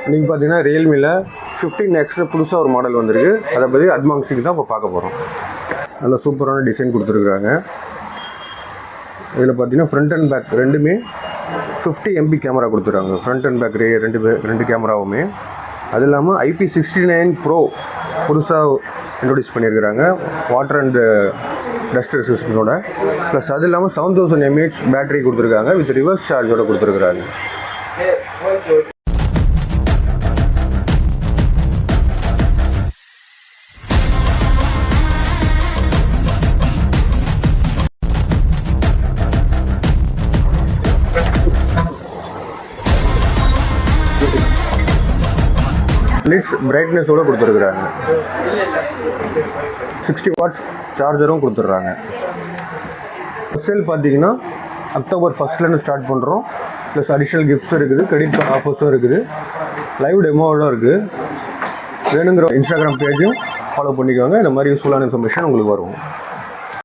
இன்றைக்கி பார்த்தீங்கன்னா ரியல்மியில் 15X புதுசாக ஒரு மாடல் வந்திருக்கு. அதை பற்றி அட்வான்ஸிங் தான் இப்போ பார்க்க போகிறோம். நல்ல சூப்பரான டிசைன் கொடுத்துருக்குறாங்க. இதில் பார்த்தீங்கன்னா ஃப்ரண்ட் அண்ட் பேக் ரெண்டுமே 50 MP கேமரா கொடுத்துருக்காங்க. ஃப்ரண்ட் அண்ட் பேக் ரெண்டு கேமராவுமே. அது இல்லாமல் IP69 Pro புதுசாக இன்ட்ரொடியூஸ் பண்ணியிருக்கிறாங்க, வாட்டர் அண்ட் டஸ்ட் ரெசிஸ்டன்ஸோட. ப்ளஸ் அது இல்லாமல் 7000 mAh பேட்டரி கொடுத்துருக்காங்க, வித் ரிவர்ஸ் சார்ஜோட கொடுத்துருக்குறாங்க. லிட்ஸ் பிரைட்னஸோடு கொடுத்துருக்குறாங்க. 60 வாட்ஸ் சார்ஜரும் கொடுத்துட்றாங்க. சேல் பார்த்தீங்கன்னா அக்டோபர் 1 ஸ்டார்ட் பண்ணுறோம். ப்ளஸ் அடிஷ்னல் கிஃப்ட்ஸ் இருக்குது, கிரெடிட் கார்டு ஆஃபர்ஸும் இருக்குது, லைவ் டெமோவோட இருக்குது. வேணுங்கிற இன்ஸ்டாகிராம் பேஜும் ஃபாலோ பண்ணிக்கோங்க. இந்த மாதிரி யூஸ்ஃபுல்லான இன்ஃபர்மேஷன் உங்களுக்கு வரும்.